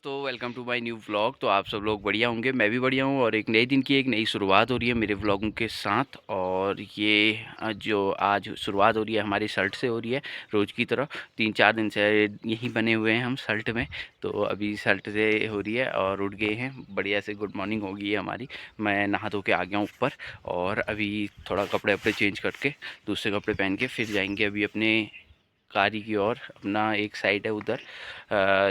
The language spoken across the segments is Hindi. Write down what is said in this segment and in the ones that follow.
दोस्तों, welcome to my new vlog. तो आप सब लोग बढ़िया होंगे, मैं भी बढ़िया हूँ और एक नए दिन की एक नई शुरुआत हो रही है मेरे व्लॉगों के साथ। और ये जो आज शुरुआत हो रही है हमारी शर्ट से हो रही है, रोज़ की तरह 3-4 दिन से यहीं बने हुए हैं हम शर्ट में। तो अभी शर्ट से हो रही है और उठ गए हैं, बढ़िया से गुड मॉर्निंग हो गई है हमारी। मैं नहा धो के आ गया हूँ ऊपर और अभी थोड़ा कपड़े वपड़े चेंज करके दूसरे कपड़े पहन के फिर जाएंगे अभी अपने कारी की ओर। अपना एक साइड है उधर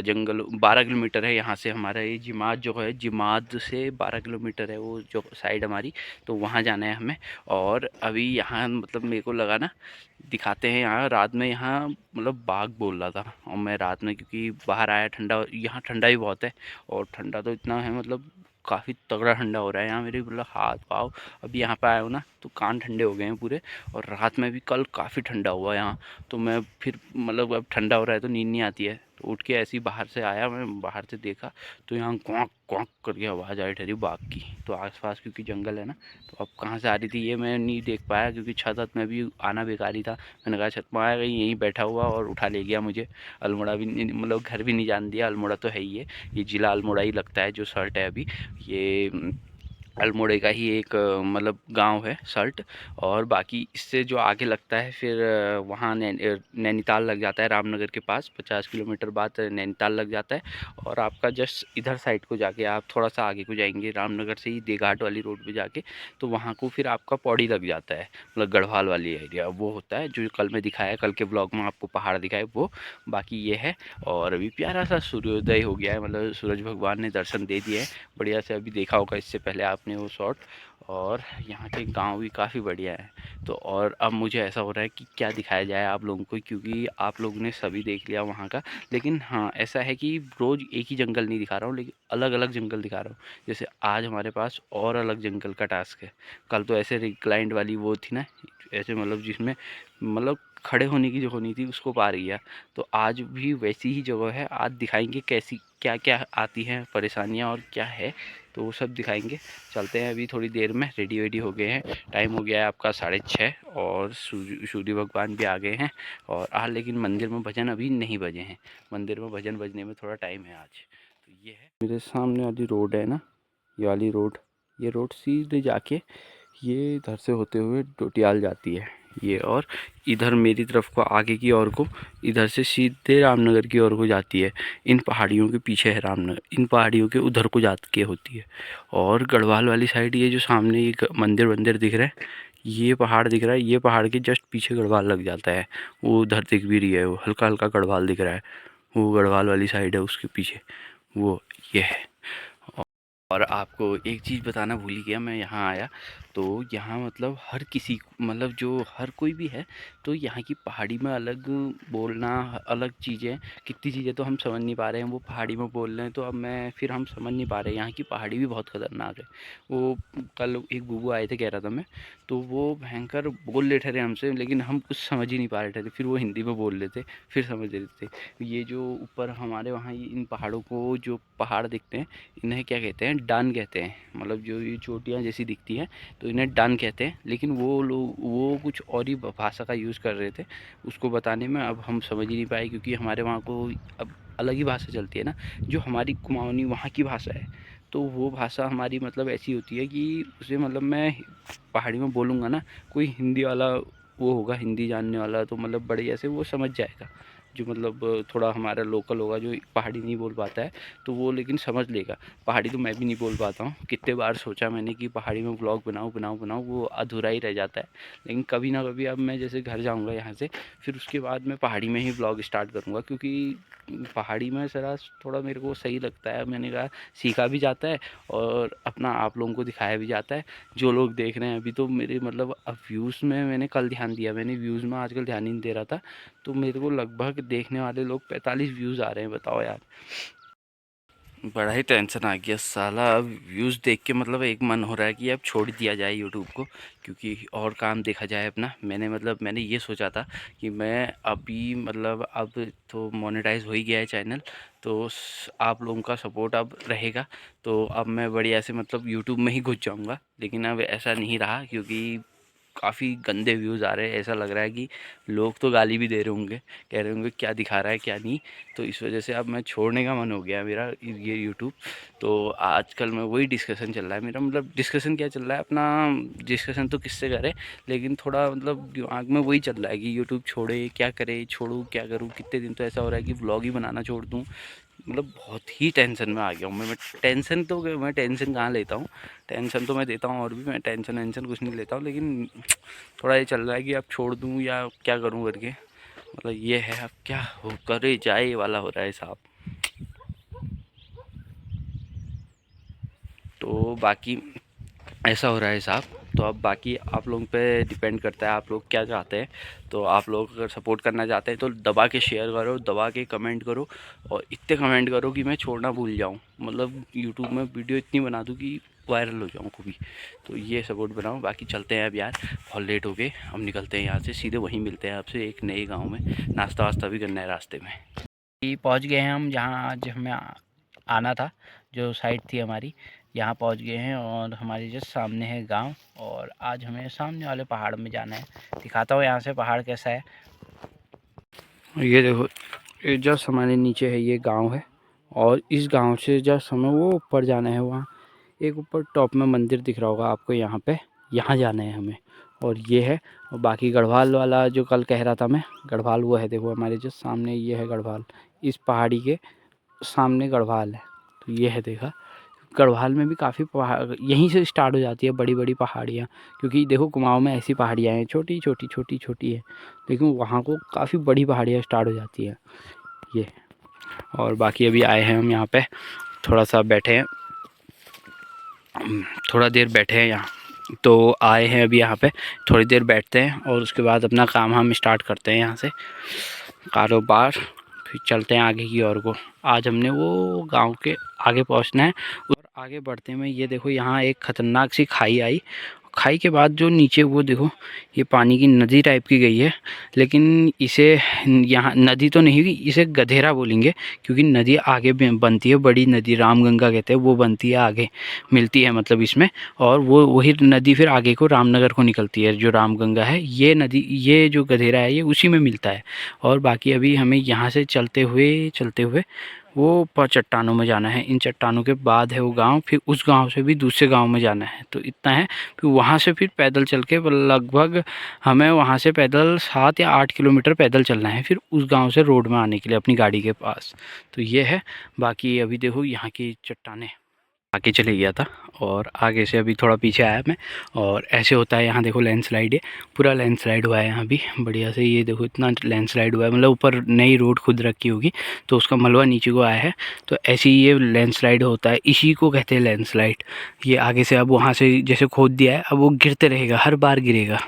जंगल, 12 किलोमीटर है यहाँ से हमारा ये जिमाद जो है, जिमाद से 12 किलोमीटर है वो जो साइड हमारी। तो वहाँ जाना है हमें। और अभी यहाँ मतलब मेरे को लगा ना, दिखाते हैं यहाँ रात में, यहाँ मतलब बाघ बोल रहा था। और मैं रात में क्योंकि बाहर आया, ठंडा यहाँ ठंडा भी बहुत है। और ठंडा तो इतना है मतलब काफ़ी तगड़ा ठंडा हो रहा है यहाँ, मेरे मतलब हाथ पाँव। अभी यहाँ पे आया हूँ ना तो कान ठंडे हो गए हैं पूरे। और रात में भी कल काफ़ी ठंडा हुआ यहाँ। तो मैं फिर मतलब अब ठंडा हो रहा है तो नींद नहीं आती है, तो उठ के ऐसे ही बाहर से आया, मैं बाहर से देखा तो यहाँ कौंक कौंक करके आवाज़ आई ठहरी बाघ की। तो आसपास क्योंकि जंगल है ना, तो अब कहाँ से आ रही थी ये मैं नहीं देख पाया क्योंकि छत में भी आना बेकार ही था। मैंने कहा छत में आया, कहीं यहीं बैठा हुआ और उठा ले गया मुझे। अल्मोड़ा भी मतलब घर भी नहीं जान दिया। अल्मोड़ा तो है ही है, ये ज़िला अल्मोड़ा ही लगता है जो शर्ट है अभी। ये अल्मोड़े का ही एक मतलब गांव है सल्ट। और बाकी इससे जो आगे लगता है फिर वहाँ नैनीताल लग जाता है, रामनगर के पास 50 किलोमीटर बाद नैनीताल लग जाता है। और आपका जस्ट इधर साइड को जाके आप थोड़ा सा आगे को जाएंगे, रामनगर से ही देघाट वाली रोड पे जाके, तो वहाँ को फिर आपका पौड़ी लग जाता है, मतलब गढ़वाल वाली एरिया वो होता है जो कल मैं दिखाया, कल के ब्लॉग में आपको पहाड़ दिखाए वो। बाकी ये है। और अभी प्यारा सा सूर्योदय हो गया है, मतलब सूरज भगवान ने दर्शन दे दिए हैं बढ़िया से। अभी देखा होगा इससे पहले आपने वो शॉट। और यहाँ के गांव भी काफ़ी बढ़िया है। तो और अब मुझे ऐसा हो रहा है कि क्या दिखाया जाए आप लोगों को, क्योंकि आप लोगों ने सभी देख लिया वहाँ का। लेकिन हाँ, ऐसा है कि रोज़ एक ही जंगल नहीं दिखा रहा हूँ, लेकिन अलग अलग जंगल दिखा रहा हूँ। जैसे आज हमारे पास और अलग जंगल का टास्क है। कल तो ऐसे रिक्लाइंड वाली वो थी ना, ऐसे मतलब जिसमें मतलब खड़े होने की जो होनी थी उसको पार किया। तो आज भी वैसी ही जगह है, आज दिखाएंगे कैसी क्या क्या आती हैं परेशानियाँ और क्या है, तो वो सब दिखाएंगे। चलते हैं अभी थोड़ी देर में, रेडी वेडी हो गए हैं। टाइम हो गया है आपका 6:30 और सूर्य भगवान भी आ गए हैं। और आज लेकिन मंदिर में भजन अभी नहीं बजे हैं, मंदिर में भजन बजने में थोड़ा टाइम है आज। तो ये है मेरे सामने वाली रोड है ना, ये वाली रोड, ये रोड सीधे जाके ये इधर से होते हुए डोटियाल जाती है ये। और इधर मेरी तरफ को आगे की ओर को इधर से सीधे रामनगर की ओर को जाती है। इन पहाड़ियों के पीछे है रामनगर, इन पहाड़ियों के उधर को जा के होती है। और गढ़वाल वाली साइड ये जो सामने एक मंदिर वंदिर दिख रहा है, ये पहाड़ दिख रहा है, ये पहाड़ के जस्ट पीछे गढ़वाल लग जाता है। वो उधर दिख भी रही है, वो हल्का हल्का गढ़वाल दिख रहा है, वो गढ़वाल वाली साइड है उसके पीछे वो, ये है। और आपको एक चीज़ बताना भूल ही गया, मैं यहाँ आया तो यहाँ मतलब हर किसी मतलब जो हर कोई भी है, तो यहाँ की पहाड़ी में अलग बोलना, अलग चीज़ें, कितनी चीज़ें तो हम समझ नहीं पा रहे हैं, वो पहाड़ी में बोल रहे हैं तो अब मैं फिर हम समझ नहीं पा रहे। यहाँ की पहाड़ी भी बहुत ख़तरनाक है। वो कल एक बुबू आए थे कह रहा था मैं, तो वो भयंकर बोल रहे थे हमसे, लेकिन हम कुछ समझ ही नहीं पा रहे थे। फिर वो हिंदी में बोल रहे थे, फिर समझ रहे थे। ये जो ऊपर हमारे वहाँ इन पहाड़ों को जो पहाड़ दिखते हैं, इन्हें क्या कहते हैं, डान कहते हैं। मतलब जो ये चोटियाँ जैसी दिखती हैं तो इन्हें डान कहते हैं। लेकिन वो लोग वो कुछ और ही भाषा का यूज़ कर रहे थे, उसको बताने में अब हम समझ ही नहीं पाए क्योंकि हमारे वहाँ को अब अलग ही भाषा चलती है ना। जो हमारी कुमाऊनी वहाँ की भाषा है, तो वो भाषा हमारी मतलब ऐसी होती है कि उसे मतलब मैं पहाड़ी में बोलूँगा ना, कोई हिंदी वाला वो होगा, हिंदी जानने वाला, तो मतलब बड़े ऐसे वो समझ जाएगा। जो मतलब थोड़ा हमारा लोकल होगा जो पहाड़ी नहीं बोल पाता है, तो वो लेकिन समझ लेगा। पहाड़ी तो मैं भी नहीं बोल पाता हूँ, कितने बार सोचा मैंने कि पहाड़ी में व्लॉग बनाऊँ बनाऊँ बनाऊँ, वो अधूरा ही रह जाता है। लेकिन कभी ना कभी अब मैं जैसे घर जाऊँगा यहाँ से, फिर उसके बाद मैं पहाड़ी में ही व्लॉग स्टार्ट करूँगा, क्योंकि पहाड़ी में ज़रा थोड़ा मेरे को सही लगता है। मैंने कहा सीखा भी जाता है और अपना आप लोगों को दिखाया भी जाता है। जो लोग देख रहे हैं अभी तो मेरे मतलब अब व्यूज़ में मैंने कल ध्यान दिया, मैंने व्यूज़ में आजकल ध्यान ही नहीं दे रहा था, तो मेरे को लगभग देखने वाले लोग 45 व्यूज़ आ रहे हैं, बताओ यार। बड़ा ही टेंशन आ गया साला, अब व्यूज़ देख के मतलब एक मन हो रहा है कि अब छोड़ दिया जाए यूट्यूब को, क्योंकि और काम देखा जाए अपना। मैंने ये सोचा था कि मैं अभी मतलब अब तो मोनेटाइज हो ही गया है चैनल, तो आप लोगों का सपोर्ट अब रहेगा, तो अब मैं बढ़िया से मतलब यूट्यूब में ही घुस जाऊँगा। लेकिन अब ऐसा नहीं रहा, क्योंकि काफ़ी गंदे व्यूज़ आ रहे हैं। ऐसा लग रहा है कि लोग तो गाली भी दे रहे होंगे, कह रहे होंगे क्या दिखा रहा है क्या नहीं। तो इस वजह से अब मैं छोड़ने का मन हो गया मेरा ये यूट्यूब। तो आजकल मैं वही डिस्कशन चल रहा है मेरा, मतलब डिस्कशन क्या चल रहा है अपना, डिस्कशन तो किससे करें, लेकिन थोड़ा मतलब दिमाग में वही चल रहा है कि यूट्यूब छोड़े क्या करे, छोड़ूँ क्या करूँ। कितने दिन तो ऐसा हो रहा है कि व्लॉग ही बनाना छोड़ दूँ। मतलब बहुत ही टेंशन में आ गया हूँ मैं टेंशन तो मैं टेंशन कहाँ लेता हूँ, टेंशन तो मैं देता हूँ और भी, मैं टेंशन वेंशन कुछ नहीं लेता हूँ, लेकिन थोड़ा ये चल रहा है कि अब छोड़ दूँ या क्या करूँ करके। मतलब ये है अब क्या हो करे जाए वाला हो रहा है साहब। तो बाकी ऐसा हो रहा है साहब। तो अब बाकी आप लोगों पे डिपेंड करता है आप लोग क्या चाहते हैं। तो आप लोग अगर सपोर्ट करना चाहते हैं तो दबा के शेयर करो, दबा के कमेंट करो, और इतने कमेंट करो कि मैं छोड़ना भूल जाऊं, मतलब यूट्यूब में वीडियो इतनी बना दूं कि वायरल हो जाऊं कभी। तो ये सपोर्ट बनाओ। बाकी चलते हैं अब यार, बहुत लेट हो गए, हम निकलते हैं यहाँ से, सीधे वहीं मिलते हैं आपसे एक नए गाँव में। नाश्ता वास्ता भी करना है रास्ते में। पहुँच गए हैं हम जहाँ आज हमें आना था, जो साइट थी हमारी, यहाँ पहुँच गए हैं। और हमारे जस्ट सामने है गांव, और आज हमें सामने वाले पहाड़ में जाना है। दिखाता हूँ यहाँ से पहाड़ कैसा है। ये देखो, ये जस्ट हमारे नीचे है, ये गांव है। और इस गांव से जस्ट हमें वो ऊपर जाना है, वहाँ एक ऊपर टॉप में मंदिर दिख रहा होगा आपको, यहाँ पे यहाँ जाना है हमें। और ये है, और बाकी गढ़वाल वाला जो कल कह रहा था मैं, गढ़वाल वो है, देखो हमारे जस्ट सामने ये है गढ़वाल। इस पहाड़ी के सामने गढ़वाल है। तो ये है, देखा, गढ़वाल में भी काफ़ी पहाड़ यहीं से स्टार्ट हो जाती है, बड़ी बड़ी पहाड़ियाँ। क्योंकि देखो कुमाऊँ में ऐसी पहाड़ियाँ हैं, छोटी छोटी छोटी छोटी है, लेकिन वहाँ को काफ़ी बड़ी पहाड़ियाँ स्टार्ट हो जाती हैं ये। और बाकी अभी आए हैं हम यहाँ पे, थोड़ा सा बैठे हैं, थोड़ा देर बैठे हैं यहाँ। तो आए हैं अभी यहाँ पे, थोड़ी देर बैठते हैं और उसके बाद अपना काम हम स्टार्ट करते हैं यहाँ से, कारोबार। फिर चलते हैं आगे की ओर को। आज हमने वो गांव के आगे पहुंचना है। और आगे बढ़ते में ये देखो, यहाँ एक ख़तरनाक सी खाई आई। खाई के बाद जो नीचे वो देखो, ये पानी की नदी टाइप की गई है, लेकिन इसे यहाँ नदी तो नहीं हुई, इसे गधेरा बोलेंगे। क्योंकि नदी आगे बनती है, बड़ी नदी रामगंगा कहते हैं, वो बनती है आगे, मिलती है मतलब इसमें। और वो वही नदी फिर आगे को रामनगर को निकलती है, जो रामगंगा है ये नदी, ये जो गधेरा है ये उसी में मिलता है। और बाकी अभी हमें यहाँ से चलते हुए वो ऊपर चट्टानों में जाना है। इन चट्टानों के बाद है वो गांव, फिर उस गांव से भी दूसरे गांव में जाना है। तो इतना है, फिर वहाँ से फिर पैदल चल के लगभग हमें वहाँ से पैदल 7 या 8 किलोमीटर पैदल चलना है, फिर उस गांव से रोड में आने के लिए अपनी गाड़ी के पास। तो ये है। बाकी अभी देखो यहाँ की चट्टानें, आगे चले गया था और आगे से अभी थोड़ा पीछे आया मैं। और ऐसे होता है यहाँ, देखो लैंडस्लाइड है, पूरा लैंडस्लाइड हुआ है यहाँ भी बढ़िया से। ये देखो इतना लैंडस्लाइड हुआ है, मतलब ऊपर नई रोड खुद रखी होगी तो उसका मलबा नीचे को आया है। तो ऐसे ही ये लैंडस्लाइड होता है, इसी को कहते हैं लैंडस्लाइड। ये आगे से अब वहाँ से जैसे खोद दिया है, अब वो गिरते रहेगा, हर बार गिरेगा।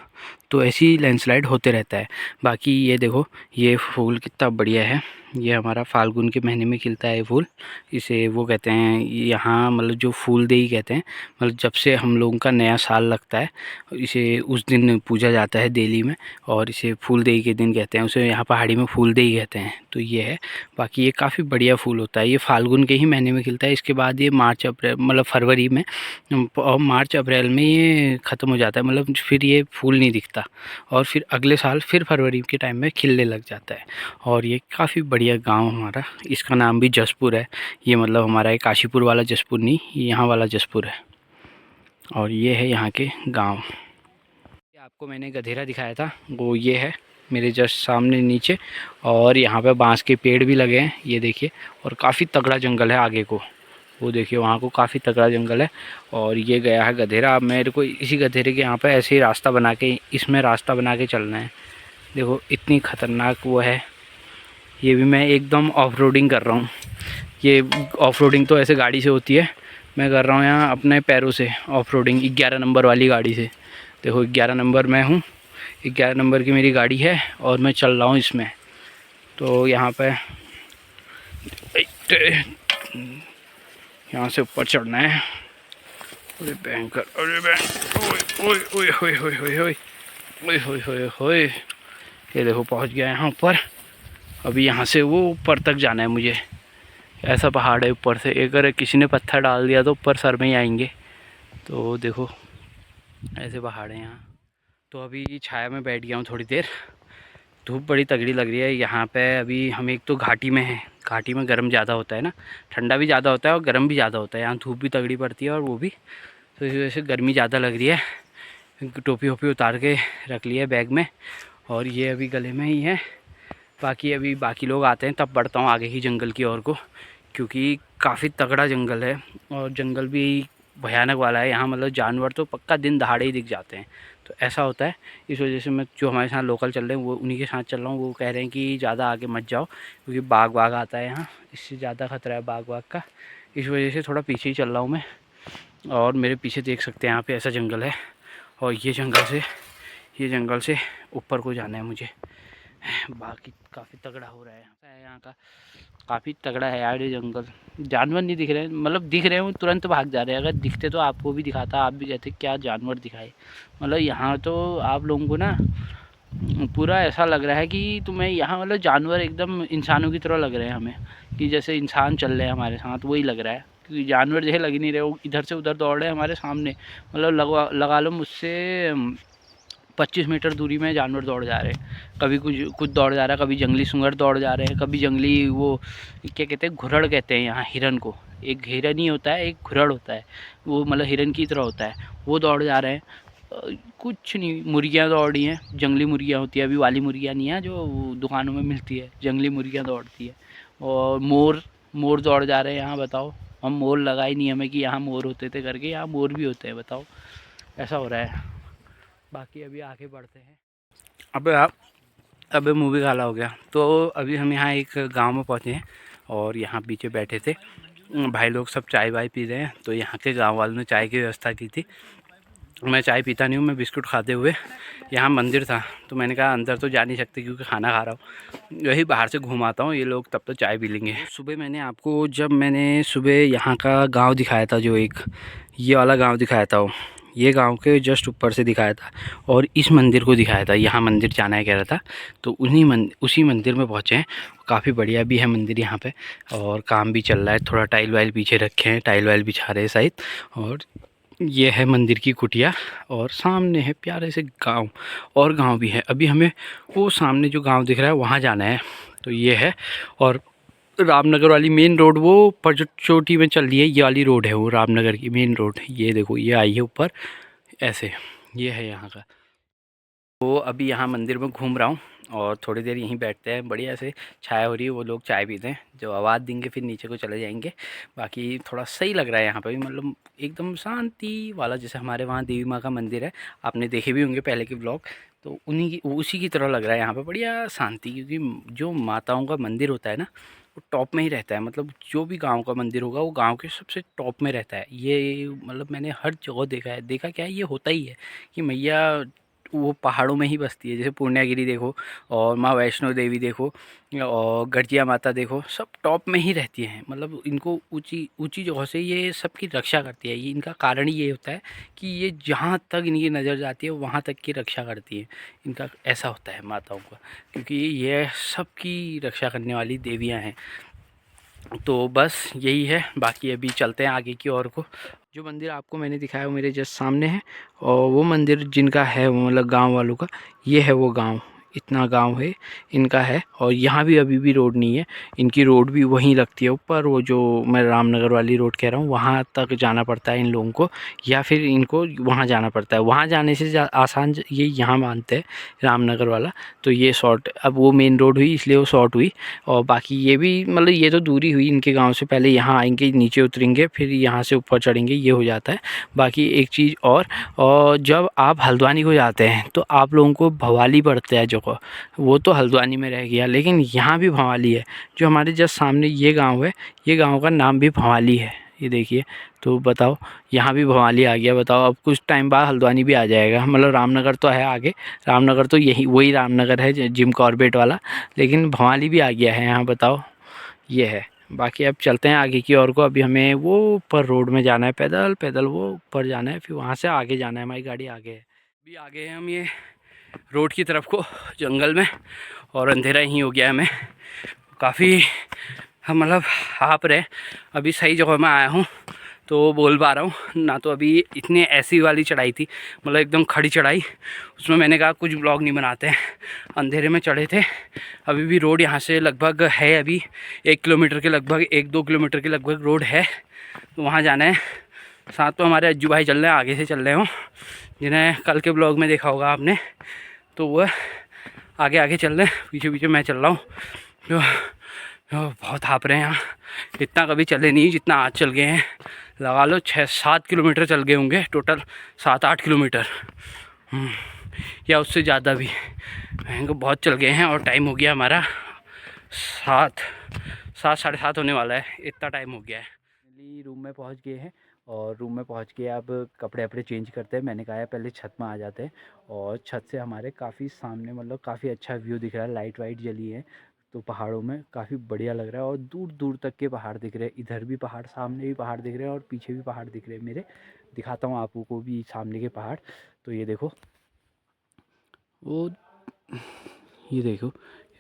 तो ऐसी ही लैंडस्लाइड होते रहता है। बाकी ये देखो, ये फूल कितना बढ़िया है। ये हमारा फाल्गुन के महीने में खिलता है फूल। इसे वो कहते हैं यहाँ, मतलब जो फूलदेई कहते हैं। मतलब जब से हम लोगों का नया साल लगता है, इसे उस दिन पूजा जाता है दिल्ली में, और इसे फूलदेई के दिन कहते हैं, उसे यहाँ पहाड़ी में फूलदेई कहते हैं। तो ये है। बाकी ये काफ़ी बढ़िया फूल होता है, ये फाल्गुन के ही महीने में खिलता है। इसके बाद ये मार्च अप्रैल, मतलब फरवरी में और मार्च अप्रैल में ये ख़त्म हो जाता है, मतलब फिर ये फूल नहीं दिखता। और फिर अगले साल फिर फरवरी के टाइम में खिलने लग जाता है। और ये काफ़ी बढ़िया गांव हमारा, इसका नाम भी जसपुर है। ये मतलब हमारा ये काशीपुर वाला जसपुर नहीं, ये यहाँ वाला जसपुर है। और ये है यहाँ के गांव। आपको मैंने गधेरा दिखाया था, वो ये है मेरे जस्ट सामने नीचे। और यहाँ पे बांस के पेड़ भी लगे हैं, ये देखिए। और काफ़ी तगड़ा जंगल है आगे को, वो देखिए वहाँ को काफ़ी तगड़ा जंगल है। और ये गया है गधेरा। अब मेरे को इसी गधेरे के यहाँ पे ऐसे ही रास्ता बना के, इसमें रास्ता बना के चलना है। देखो इतनी ख़तरनाक वो है। ये भी मैं एकदम ऑफ रोडिंग कर रहा हूँ। ये ऑफ रोडिंग तो ऐसे गाड़ी से होती है, मैं कर रहा हूँ यहाँ अपने पैरों से ऑफ रोडिंग, 11 नंबर वाली गाड़ी से। देखो 11 नंबर मैं हूँ, 11 नंबर की मेरी गाड़ी है और मैं चल रहा हूँ इसमें। तो यहाँ पे यहाँ से ऊपर चढ़ना है। अरे भयंकर, अरे भयंकर, ओए ओए ओए ओए ओए ओए ओए ओए ओए ओए। ये देखो पहुँच गया यहाँ ऊपर। अभी यहाँ से वो ऊपर तक जाना है मुझे। ऐसा पहाड़ है ऊपर से, अगर किसी ने पत्थर डाल दिया तो ऊपर सर में ही आएंगे। तो देखो ऐसे पहाड़ हैं यहाँ। तो अभी छाया में बैठ गया हूँ थोड़ी देर। धूप बड़ी तगड़ी लग रही है यहाँ पे। अभी हम एक तो घाटी में हैं, घाटी में गर्म ज़्यादा होता है ना, ठंडा भी ज़्यादा होता है और गर्म भी ज़्यादा होता है। यहाँ धूप भी तगड़ी पड़ती है और वो भी, तो इस वजह से गर्मी ज़्यादा लग रही है। टोपी वोपी उतार के रख लिया है बैग में, और ये अभी गले में ही है। बाकी अभी बाकी लोग आते हैं तब बढ़ता हूँ आगे ही जंगल की ओर को, क्योंकि काफ़ी तगड़ा जंगल है और जंगल भी भयानक वाला है। यहाँ मतलब जानवर तो पक्का दिन दहाड़े ही दिख जाते हैं, तो ऐसा होता है। इस वजह से मैं जो हमारे साथ लोकल चल रहे हैं वो उन्हीं के साथ चल रहा हूँ। वो कह रहे हैं कि ज़्यादा आगे मत जाओ क्योंकि बाघ आता है यहाँ, इससे ज़्यादा ख़तरा है बाघ का। इस वजह से थोड़ा पीछे ही चल रहा हूँ मैं। और मेरे पीछे देख सकते हैं यहाँ पे ऐसा जंगल है, और ये जंगल से ऊपर को जाना है मुझे। बाकी काफ़ी तगड़ा हो रहा है यहाँ का, काफ़ी तगड़ा है यार ये जंगल। जानवर नहीं दिख रहे हैं, मतलब दिख रहे हैं वो तुरंत भाग जा रहे हैं। अगर दिखते तो आपको भी दिखाता, आप भी कहते क्या जानवर दिखाए। मतलब यहाँ तो आप लोगों को ना पूरा ऐसा लग रहा है कि तुम्हें यहाँ मतलब जानवर एकदम इंसानों की तरह लग रहे हैं हमें, कि जैसे इंसान चल रहे हैं हमारे साथ, वही लग रहा है। क्योंकि जानवर जैसे लग ही नहीं रहे, वो इधर से उधर दौड़ रहे हैं हमारे सामने। मतलब लगा लो मुझसे 25 मीटर दूरी में जानवर दौड़ जा रहे हैं। कभी कुछ दौड़ जा रहा है, कभी जंगली सुंगर दौड़ जा रहे हैं, कभी जंगली वो क्या कहते हैं, घुरड़ कहते हैं यहाँ हिरन को। एक हिरन ही होता है, एक घुरड़ होता है, वो मतलब हिरन की तरह होता है, वो दौड़ जा रहे हैं। कुछ नहीं, मुर्गियाँ दौड़ रही हैं, जंगली मुर्गियाँ होती है, अभी वाली मुर्गियाँ नहीं है जो दुकानों में मिलती है, जंगली मुर्गियाँ दौड़ती है। और मोर दौड़ जा रहे हैं यहाँ। बताओ, हम मोर लगा ही नहीं हमें कि यहाँ मोर होते थे करके, यहाँ मोर भी होते हैं। बताओ, ऐसा हो रहा है। बाकी अभी आगे बढ़ते हैं। अबे मूवी काला हो गया। तो अभी हम यहाँ एक गांव में पहुँचे हैं और यहाँ पीछे बैठे थे भाई लोग, सब चाय वाय पी रहे हैं। तो यहाँ के गांव वालों ने चाय की व्यवस्था की थी। मैं चाय पीता नहीं हूँ, मैं बिस्कुट खाते हुए, यहाँ मंदिर था तो मैंने कहा अंदर तो जा नहीं सकते क्योंकि खाना खा रहा हूँ, यही बाहर से घूम आता हूँ, ये लोग तब तो चाय पी लेंगे। सुबह मैंने सुबह यहाँ का गांव दिखाया था, जो एक ये वाला गांव दिखाया था, ये गांव के जस्ट ऊपर से दिखाया था, और इस मंदिर को दिखाया था। यहाँ मंदिर जाना है कह रहा था, तो उसी मंदिर में पहुँचे हैं। काफ़ी बढ़िया भी है मंदिर यहाँ पे, और काम भी चल रहा है। थोड़ा टाइल वाइल पीछे रखे हैं, टाइल वाइल बिछा रहे हैं शायद। और ये है मंदिर की कुटिया, और सामने है प्यारे से गांव, और गांव भी है। अभी हमें वो सामने जो गांव दिख रहा है वहाँ जाना है, तो ये है। और रामनगर वाली मेन रोड वो पर जो चोटी में चल रही है, ये वाली रोड है वो रामनगर की मेन रोड। ये देखो, ये आई है ऊपर ऐसे, ये है यहाँ का। तो अभी यहाँ मंदिर में घूम रहा हूँ और थोड़ी देर यहीं बैठते हैं, बढ़िया से छाया हो रही है। वो लोग चाय पीते हैं, जो आवाज़ देंगे फिर नीचे को चले जाएंगे। बाकी थोड़ा सही लग रहा है यहाँ पे भी, मतलब एकदम शांति वाला, जैसे हमारे वहाँ देवी माँ का मंदिर है, आपने देखे भी होंगे पहले के ब्लॉग, तो उसी की तरह लग रहा है यहाँ पर, बढ़िया शांति। क्योंकि जो माताओं का मंदिर होता है ना, वो टॉप में ही रहता है। मतलब जो भी गांव का मंदिर होगा वो गांव के सबसे टॉप में रहता है। ये मतलब मैंने हर जगह देखा क्या है, ये होता ही है कि मैया वो पहाड़ों में ही बसती है। जैसे पूर्णागिरी देखो, और माँ वैष्णो देवी देखो, और गर्जिया माता देखो, सब टॉप में ही रहती हैं। मतलब इनको ऊंची ऊंची जगह से ये सबकी रक्षा करती है। ये इनका कारण ये होता है कि ये जहाँ तक इनकी नज़र जाती है वहाँ तक की रक्षा करती है। इनका ऐसा होता है माताओं का, क्योंकि ये सबकी रक्षा करने वाली देवियाँ हैं। तो बस यही है। बाकी अभी चलते हैं आगे की ओर को। जो मंदिर आपको मैंने दिखाया वो मेरे जस्ट सामने है, और वो मंदिर जिनका है वो मतलब गांव वालों का, ये है वो गांव। इतना गांव है इनका है, और यहाँ भी अभी भी रोड नहीं है। इनकी रोड भी वहीं लगती है ऊपर, वो जो मैं रामनगर वाली रोड कह रहा हूँ, वहाँ तक जाना पड़ता है इन लोगों को, या फिर इनको वहाँ जाना पड़ता है। वहाँ जाने से आसान ये यहाँ मानते हैं रामनगर वाला। तो ये शॉर्ट, अब वो मेन रोड हुई इसलिए वो शॉर्ट हुई। और बाकी ये भी मतलब ये तो दूरी हुई इनके गांव से। पहले यहाँ आएंगे, नीचे उतरेंगे, फिर यहाँ से ऊपर चढ़ेंगे, ये हो जाता है। बाकी एक चीज़ और जब आप हल्द्वानी को जाते हैं तो आप लोगों को भवाली पड़ता है जगह, वो तो हल्द्वानी में रह गया, लेकिन यहाँ भी भवाली है। जो हमारे जस्ट सामने ये गाँव है, ये गाँव का नाम भी भवाली है, ये देखिए। तो बताओ, यहाँ भी भवाली आ गया। बताओ, अब कुछ टाइम बाद हल्द्वानी भी आ जाएगा। मतलब रामनगर तो है आगे, रामनगर तो यही वही रामनगर है जिम कॉर्बेट वाला, लेकिन भवाली भी आ गया है यहाँ। बताओ, ये है। बाकी अब चलते हैं आगे की ओर को। अभी हमें वो ऊपर रोड में जाना है, पैदल पैदल वो ऊपर जाना है, फिर वहाँ से आगे जाना है। हमारी गाड़ी आगे है। अभी आगे हैं हम ये रोड की तरफ को, जंगल में, और अंधेरा ही हो गया है। हमें काफ़ी हम मतलब हाँप रहे। अभी सही जगह में आया हूँ, तो बोल पा रहा हूँ ना। तो अभी इतनी ऐसी वाली चढ़ाई थी, मतलब एकदम खड़ी चढ़ाई, उसमें मैंने कहा कुछ ब्लॉग नहीं बनाते हैं। अंधेरे में चढ़े थे। अभी भी रोड यहाँ से लगभग है, अभी 1 किलोमीटर के लगभग, 1-2 किलोमीटर के लगभग रोड है, तो वहाँ जाना है। साथ तो हमारे अज्जू भाई चल रहे हैं, आगे से चल रहे हो, जिन्हें कल के ब्लॉग में देखा होगा आपने। तो वह आगे आगे चल रहे हैं, पीछे पीछे मैं चल रहा हूँ। तो बहुत हाँप रहे हैं यहाँ, इतना कभी चले नहीं जितना आज चल गए हैं। लगा लो 6-7 किलोमीटर चल गए होंगे टोटल, 7-8 किलोमीटर या उससे ज़्यादा भी। इनको बहुत चल गए हैं और टाइम हो गया हमारा 7-7:30 होने वाला है, इतना टाइम हो गया है। रूम में पहुंच गए हैं और रूम में पहुंच के अब कपड़े अपने चेंज करते हैं। मैंने कहा है पहले छत में आ जाते हैं, और छत से हमारे काफ़ी सामने मतलब काफ़ी अच्छा व्यू दिख रहा है, लाइट वाइट जली है तो पहाड़ों में काफ़ी बढ़िया लग रहा है। और दूर दूर तक के पहाड़ दिख रहे हैं, इधर भी पहाड़, सामने भी पहाड़ दिख रहे हैं और पीछे भी पहाड़ दिख रहे हैं मेरे। दिखाता हूँ आपको को भी सामने के पहाड़। तो ये देखो, वो ये देखो,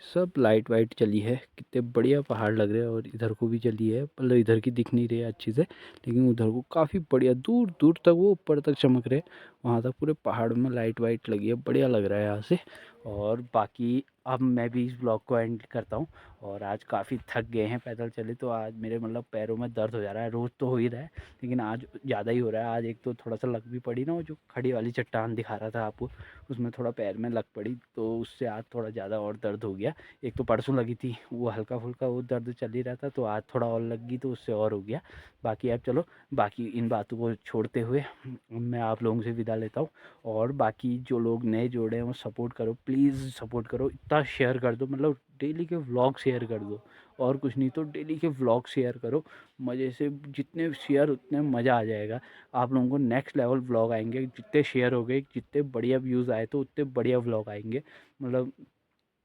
सब लाइट वाइट चली है, कितने बढ़िया पहाड़ लग रहे हैं। और इधर को भी चली है, मतलब इधर की दिख नहीं रही है अच्छे से, लेकिन उधर को काफ़ी बढ़िया दूर दूर तक वो ऊपर तक चमक रहे, वहाँ तक पूरे पहाड़ में लाइट वाइट लगी है, बढ़िया लग रहा है यहाँ से। और बाकी अब मैं भी इस ब्लॉग को एंड करता हूँ। और आज काफ़ी थक गए हैं पैदल चले, तो आज मेरे मतलब पैरों में दर्द हो जा रहा है, रोज़ तो हो ही रहा है लेकिन आज ज़्यादा ही हो रहा है। आज एक तो थोड़ा सा लग भी पड़ी ना, वो जो खड़ी वाली चट्टान दिखा रहा था आपको, उसमें थोड़ा पैर में लग पड़ी, तो उससे आज थोड़ा ज़्यादा और दर्द हो गया। एक तो परसों लगी थी, वो हल्का फुल्का वो दर्द चल ही रहा था, तो आज थोड़ा और लग गई, तो उससे और हो गया। बाकी अब चलो, बाकी इन बातों को छोड़ते हुए मैं आप लोगों से विदा लेता हूँ। और बाकी जो लोग नए जोड़े हैं वो सपोर्ट करो, प्लीज़ सपोर्ट करो, इतना शेयर कर दो, मतलब डेली के व्लॉग शेयर कर दो, और कुछ नहीं तो डेली के व्लॉग शेयर करो। मज़े से जितने शेयर उतने मज़ा आ जाएगा। आप लोगों को नेक्स्ट लेवल व्लॉग आएंगे, जितने शेयर हो गए, जितने बढ़िया व्यूज़ आए तो उतने बढ़िया व्लॉग आएंगे। मतलब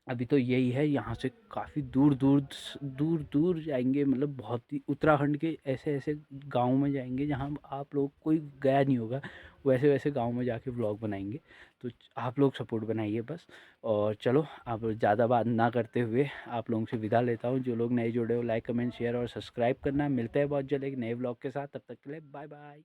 अभी तो यही है, यहाँ से काफ़ी दूर दूर दूर दूर जाएंगे, मतलब बहुत ही उत्तराखंड के ऐसे ऐसे गाँव में जाएंगे जहाँ आप लोग कोई गया नहीं होगा, वैसे वैसे गाँव में जाके व्लॉग बनाएंगे। तो आप लोग सपोर्ट बनाइए बस। और चलो, आप ज़्यादा बात ना करते हुए आप लोगों से विदा लेता हूँ। जो लोग नए जुड़े हो, लाइक कमेंट शेयर और सब्सक्राइब करना। मिलते हैं बहुत जल्द एक नए व्लॉग के साथ, तब तक के लिए बाय बाय।